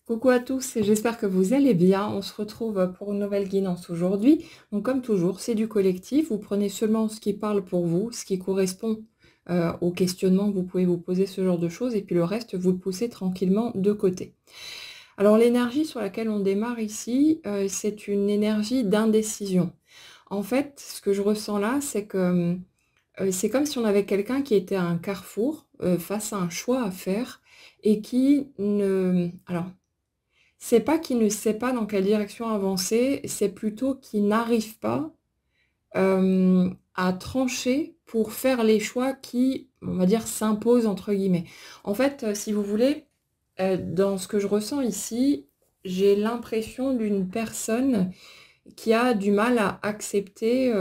Coucou à tous, et j'espère que vous allez bien. On se retrouve pour une nouvelle guidance aujourd'hui. Donc comme toujours, c'est du collectif. Vous prenez seulement ce qui parle pour vous, ce qui correspond au questionnement que vous pouvez vous poser, ce genre de choses, et puis le reste, vous le poussez tranquillement de côté. Alors l'énergie sur laquelle on démarre ici, c'est une énergie d'indécision. En fait, ce que je ressens là, c'est que c'est comme si on avait quelqu'un qui était à un carrefour, face à un choix à faire et qui ne... Alors, c'est pas qu'il ne sait pas dans quelle direction avancer, c'est plutôt qu'il n'arrive pas, à trancher pour faire les choix qui, on va dire, «s'imposent» entre guillemets. En fait, si vous voulez, dans ce que je ressens ici, j'ai l'impression d'une personne qui a du mal à accepter,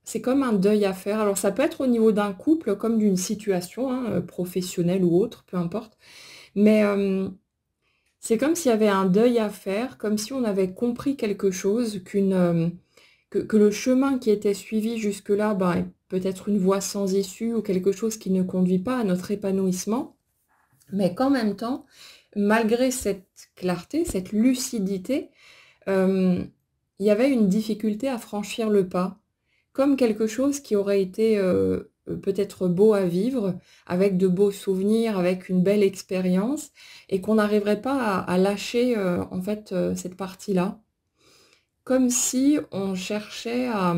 c'est comme un deuil à faire. Alors ça peut être au niveau d'un couple comme d'une situation, hein, professionnelle ou autre, peu importe. Mais, c'est comme s'il y avait un deuil à faire, comme si on avait compris quelque chose, que le chemin qui était suivi jusque-là, ben, est peut-être une voie sans issue ou quelque chose qui ne conduit pas à notre épanouissement, mais qu'en même temps, malgré cette clarté, cette lucidité, hem, il y avait une difficulté à franchir le pas, comme quelque chose qui aurait été, peut-être beau à vivre, avec de beaux souvenirs, avec une belle expérience et qu'on n'arriverait pas à lâcher, en fait, cette partie-là. Comme si on cherchait à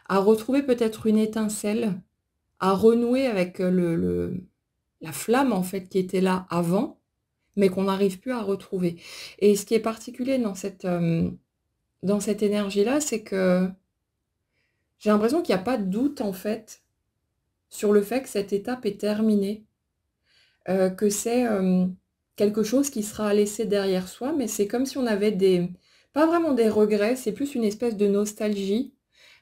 retrouver peut-être une étincelle, à renouer avec, le la flamme, en fait, qui était là avant, mais qu'on n'arrive plus à retrouver. Et ce qui est particulier dans cette énergie-là, c'est que j'ai l'impression qu'il y a pas de doute, en fait, sur le fait que cette étape est terminée, que c'est, quelque chose qui sera laissé derrière soi, mais c'est comme si on avait pas vraiment des regrets, c'est plus une espèce de nostalgie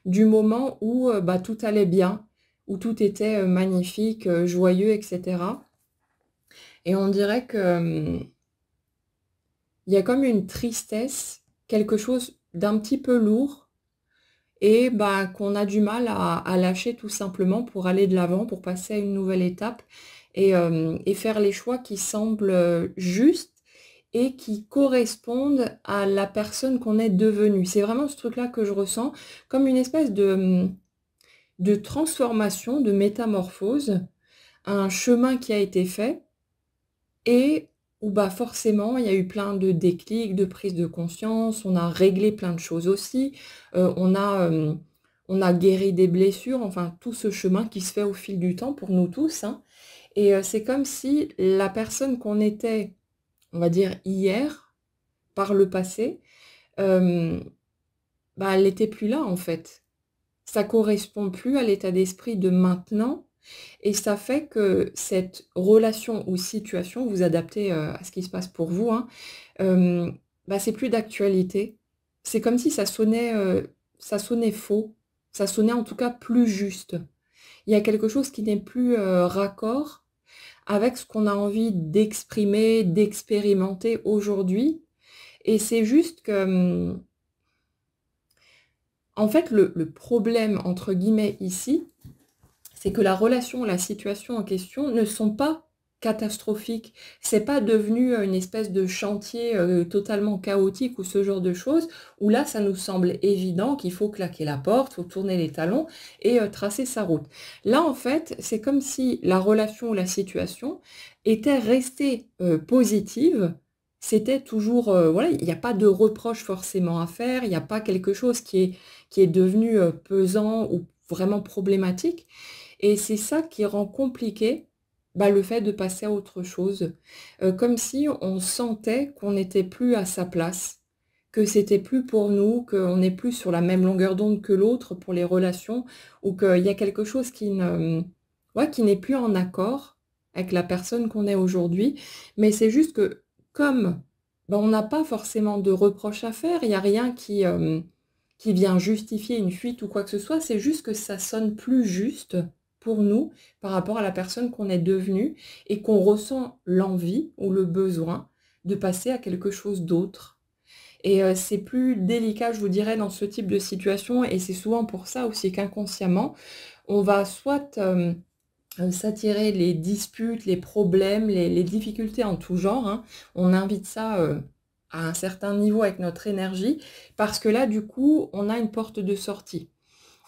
du moment où, bah, tout allait bien, où tout était, magnifique, joyeux et cetera. Et on dirait que, il y a comme une tristesse, quelque chose d'un petit peu lourd et bah, qu'on a du mal à lâcher tout simplement pour aller de l'avant, pour passer à une nouvelle étape et faire les choix qui semblent, justes et qui correspondent à la personne qu'on est devenue. C'est vraiment ce truc-là que je ressens, comme une espèce de transformation, de métamorphose, un chemin qui a été fait et où, bah, forcément, il y a eu plein de déclics, de prises de conscience, on a réglé plein de choses aussi, on a guéri des blessures, enfin tout ce chemin qui se fait au fil du temps pour nous tous, hein. Et c'est comme si la personne qu'on était, on va dire hier, par le passé, hem, bah, elle n'était plus là en fait. Ça correspond plus à l'état d'esprit de maintenant et ça fait que cette relation ou situation, vous adaptez, à ce qui se passe pour vous, hein, bah, c'est plus d'actualité. C'est comme si ça sonnait faux, ça sonnait en tout cas plus juste. Il y a quelque chose qui n'est plus, raccord avec ce qu'on a envie d'exprimer, d'expérimenter aujourd'hui et c'est juste que, en fait, le «problème» entre guillemets ici, c'est que la relation, la situation en question ne sont pas catastrophiques. C'est pas devenu, une espèce de chantier, totalement chaotique ou ce genre de choses, où là, ça nous semble évident qu'il faut claquer la porte, faut tourner les talons et tracer sa route. Là, en fait, c'est comme si la relation ou la situation était restée, positive. C'était toujours, voilà, il n'y a pas de reproche forcément à faire, il n'y a pas quelque chose qui est devenu, pesant ou vraiment problématique. Et c'est ça qui rend compliqué, bah, le fait de passer à autre chose. Comme si on sentait qu'on n'était plus à sa place, que c'était plus pour nous, qu'on n'est plus sur la même longueur d'onde que l'autre pour les relations ou qu'il y a quelque chose ouais, qui n'est plus en accord avec la personne qu'on est aujourd'hui. Mais c'est juste que comme, bah, on n'a pas forcément de reproches à faire, il n'y a rien qui vient justifier une fuite ou quoi que ce soit, c'est juste que ça sonne plus juste pour nous par rapport à la personne qu'on est devenue et qu'on ressent l'envie ou le besoin de passer à quelque chose d'autre. Et c'est plus délicat, je vous dirais, dans ce type de situation et c'est souvent pour ça aussi qu'inconsciemment, on va soit, s'attirer les disputes, les problèmes, les difficultés en tout genre, hein. On invite ça, à un certain niveau avec notre énergie, parce que là, du coup, on a une porte de sortie.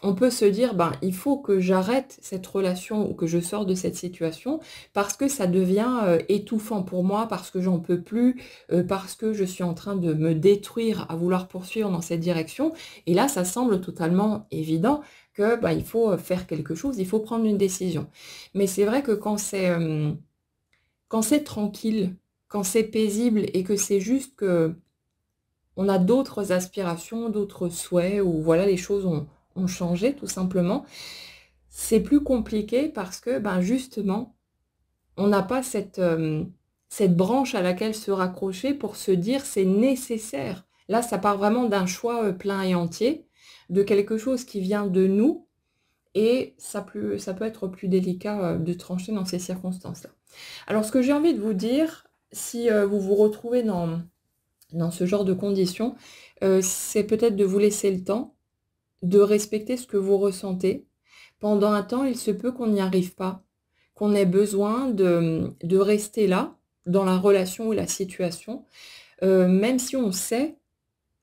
On peut se dire: «Ben, il faut que j'arrête cette relation ou que je sors de cette situation parce que ça devient, étouffant pour moi, parce que j'en peux plus, parce que je suis en train de me détruire à vouloir poursuivre dans cette direction» et là, ça semble totalement évident que, bah, il faut, faire quelque chose, il faut prendre une décision. Mais c'est vrai que quand c'est tranquille, quand c'est paisible et que c'est juste que on a d'autres aspirations, d'autres souhaits ou voilà, les choses ont changé tout simplement. C'est plus compliqué parce que, ben, justement, on n'a pas cette branche à laquelle se raccrocher pour se dire: «C'est nécessaire». Là, ça part vraiment d'un choix, plein et entier, de quelque chose qui vient de nous et ça peut être plus délicat, de trancher dans ces circonstances-là. Alors ce que j'ai envie de vous dire, si, vous vous retrouvez dans ce genre de conditions, c'est peut-être de vous laisser le temps, de respecter ce que vous ressentez. Pendant un temps, il se peut qu'on n'y arrive pas, qu'on ait besoin de rester là, dans la relation ou la situation, même si on sait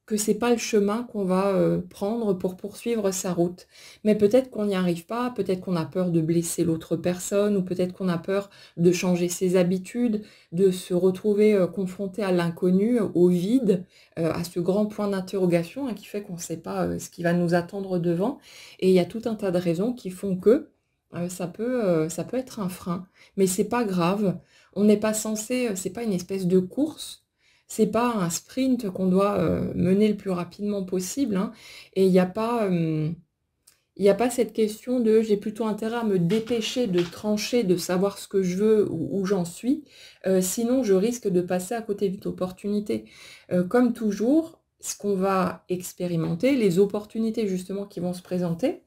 que c'est pas le chemin qu'on va, prendre pour poursuivre sa route. Mais peut-être qu'on n'y arrive pas, peut-être qu'on a peur de blesser l'autre personne ou peut-être qu'on a peur de changer ses habitudes, de se retrouver, confronté à l'inconnu, au vide, à ce grand point d'interrogation, hein, qui fait qu'on ne sait pas, ce qui va nous attendre devant et il y a tout un tas de raisons qui font que, ça peut être un frein. Mais c'est pas grave, on n'est pas censé, c'est pas une espèce de course, c'est pas un sprint qu'on doit, mener le plus rapidement possible, hein et il y a pas cette question de: «J'ai plutôt intérêt à me dépêcher de trancher, de savoir ce que je veux, où j'en suis, sinon je risque de passer à côté d'une opportunité». Comme toujours, ce qu'on va expérimenter, les opportunités justement qui vont se présenter,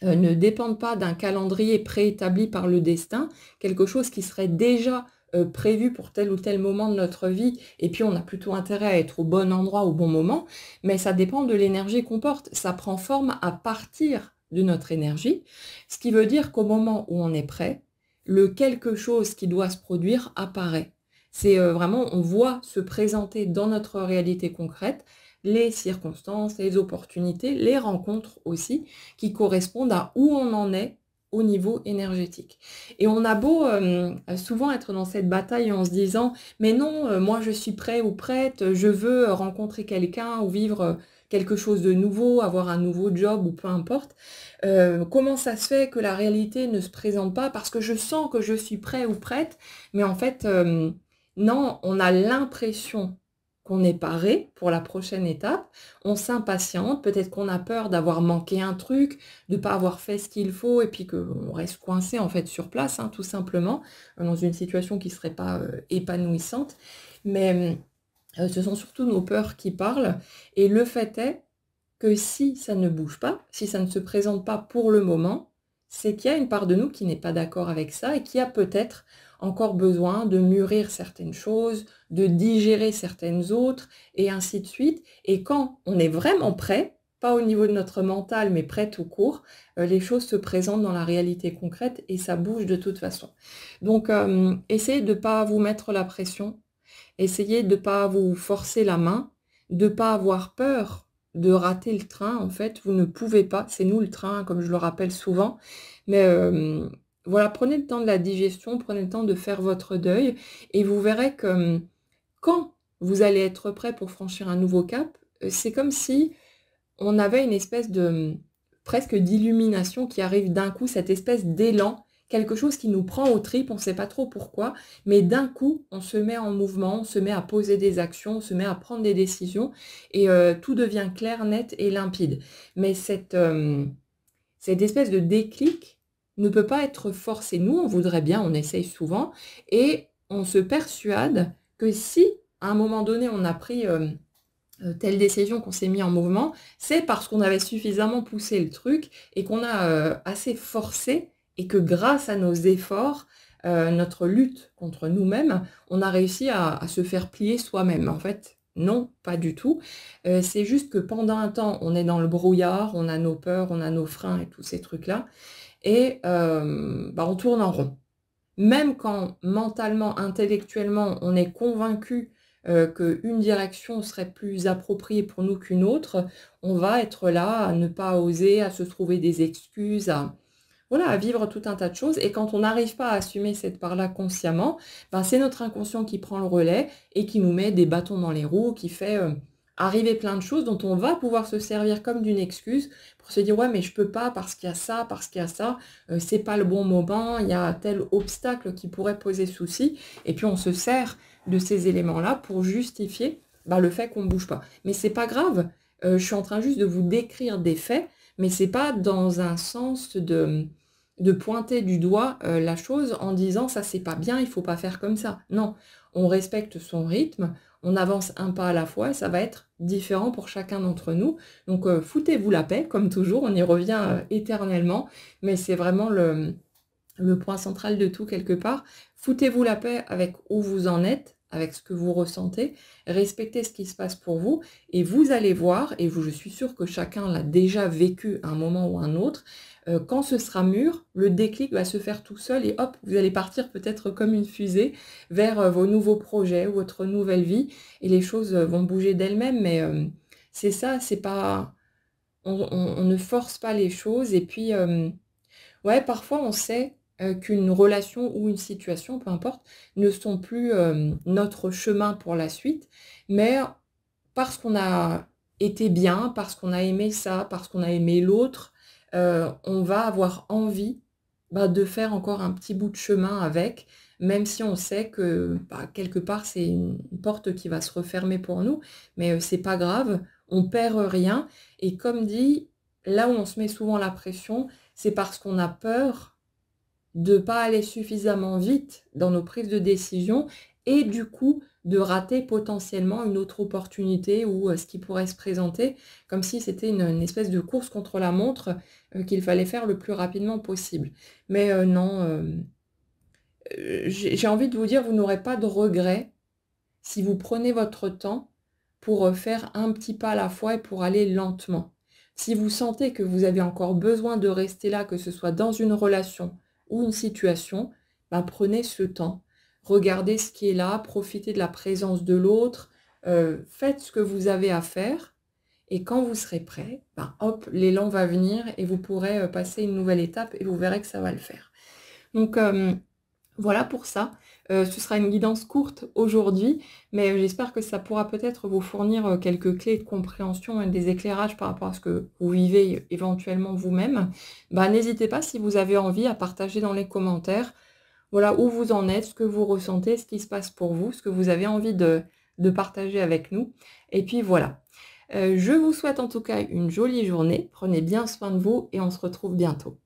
ne dépendent pas d'un calendrier préétabli par le destin, quelque chose qui serait déjà, prévu pour tel ou tel moment de notre vie et puis on a plutôt intérêt à être au bon endroit au bon moment, mais ça dépend de l'énergie qu'on porte. Ça prend forme à partir de notre énergie, ce qui veut dire qu'au moment où on est prêt, le quelque chose qui doit se produire apparaît. C'est, vraiment on voit se présenter dans notre réalité concrète les circonstances, les opportunités, les rencontres aussi, qui correspondent à où on en est au niveau énergétique. Et on a beau, souvent être dans cette bataille en se disant: «Mais non, moi je suis prêt ou prête, je veux rencontrer quelqu'un ou vivre, quelque chose de nouveau, avoir un nouveau job ou peu importe. Comment ça se fait que la réalité ne se présente pas? Parce que je sens que je suis prêt ou prête». Mais en fait, non, on a l'impression qu'on est paré pour la prochaine étape, on s'impatiente, peut-être qu'on a peur d'avoir manqué un truc, de pas avoir fait ce qu'il faut et puis qu'on reste coincé en fait sur place, hein, tout simplement, dans une situation qui serait pas, épanouissante. Mais, ce sont surtout nos peurs qui parlent et le fait est que si ça ne bouge pas, si ça ne se présente pas pour le moment, c'est qu'il y a une part de nous qui n'est pas d'accord avec ça et qui a peut-être encore besoin de mûrir certaines choses, de digérer certaines autres et ainsi de suite. Et quand on est vraiment prêt, pas au niveau de notre mental, mais prêt tout court, les choses se présentent dans la réalité concrète et ça bouge de toute façon. Donc, essayez de ne pas vous mettre la pression, essayez de ne pas vous forcer la main, de ne pas avoir peur de rater le train, en fait, vous ne pouvez pas, c'est nous le train, comme je le rappelle souvent. Mais, voilà, prenez le temps de la digestion, prenez le temps de faire votre deuil et vous verrez que, quand vous allez être prêt pour franchir un nouveau cap, c'est comme si on avait une espèce de, presque d'illumination qui arrive d'un coup, cette espèce d'élan, quelque chose qui nous prend aux tripes, on ne sait pas trop pourquoi, mais d'un coup, on se met en mouvement, on se met à poser des actions, on se met à prendre des décisions et tout devient clair, net et limpide. Mais cette espèce de déclic ne peut pas être forcé. Nous, on voudrait bien, on essaye souvent et on se persuade que si, à un moment donné, on a pris, telle décision, qu'on s'est mis en mouvement, c'est parce qu'on avait suffisamment poussé le truc et qu'on a, assez forcé et que grâce à nos efforts, notre lutte contre nous-mêmes, on a réussi à se faire plier soi-même. En fait, non, pas du tout. C'est juste que pendant un temps, on est dans le brouillard, on a nos peurs, on a nos freins et tous ces trucs-là et bah, on tourne en rond. Même quand mentalement, intellectuellement, on est convaincu qu'une direction serait plus appropriée pour nous qu'une autre, on va être là à ne pas oser, à se trouver des excuses, voilà, à vivre tout un tas de choses et quand on n'arrive pas à assumer cette part-là consciemment, ben, c'est notre inconscient qui prend le relais et qui nous met des bâtons dans les roues, qui fait, arriver plein de choses dont on va pouvoir se servir comme d'une excuse pour se dire: «Ouais, mais je peux pas parce qu'il y a ça, parce qu'il y a ça, c'est pas le bon moment, il y a tel obstacle qui pourrait poser souci» et puis on se sert de ces éléments-là pour justifier, bah, le fait qu'on ne bouge pas. Mais c'est pas grave, je suis en train juste de vous décrire des faits, mais c'est pas dans un sens de pointer du doigt, la chose en disant: «Ça, c'est pas bien, il faut pas faire comme ça». Non, on respecte son rythme, on avance un pas à la fois et ça va être différent pour chacun d'entre nous. Donc, foutez-vous la paix, comme toujours, on y revient, éternellement, mais c'est vraiment le point central de tout quelque part. Foutez-vous la paix avec où vous en êtes, avec ce que vous ressentez, respectez ce qui se passe pour vous et vous allez voir, et vous, je suis sûre que chacun l'a déjà vécu à un moment ou un autre, quand ce sera mûr, le déclic va se faire tout seul et hop, vous allez partir peut-être comme une fusée vers vos nouveaux projets ou votre nouvelle vie et les choses vont bouger d'elles-mêmes. Mais c'est ça, c'est pas, on ne force pas les choses et puis ouais, parfois on sait, qu'une relation ou une situation, peu importe, ne sont plus, notre chemin pour la suite, mais parce qu'on a été bien, parce qu'on a aimé ça, parce qu'on a aimé l'autre, on va avoir envie, bah, de faire encore un petit bout de chemin avec, même si on sait que, bah, quelque part, c'est une porte qui va se refermer pour nous, mais c'est pas grave, on perd rien et comme dit, là où on se met souvent la pression, c'est parce qu'on a peur de pas aller suffisamment vite dans nos prises de décision et du coup, de rater potentiellement une autre opportunité ou ce qui pourrait se présenter, comme si c'était une espèce de course contre la montre, qu'il fallait faire le plus rapidement possible. Mais non, j'ai envie de vous dire, vous n'aurez pas de regrets si vous prenez votre temps pour, faire un petit pas à la fois et pour aller lentement. Si vous sentez que vous avez encore besoin de rester là, que ce soit dans une relation ou une situation, ben, prenez ce temps. Regardez ce qui est là, profitez de la présence de l'autre, faites ce que vous avez à faire et quand vous serez prêt, ben, hop, l'élan va venir et vous pourrez, passer une nouvelle étape et vous verrez que ça va le faire. Donc, voilà pour ça. Ce sera une guidance courte aujourd'hui, mais j'espère que ça pourra peut-être vous fournir, quelques clés de compréhension et des éclairages par rapport à ce que vous vivez éventuellement vous-même. Bah, n'hésitez pas si vous avez envie à partager dans les commentaires, voilà, où vous en êtes, ce que vous ressentez, ce qui se passe pour vous, ce que vous avez envie de partager avec nous et puis voilà. Je vous souhaite en tout cas une jolie journée, prenez bien soin de vous et on se retrouve bientôt.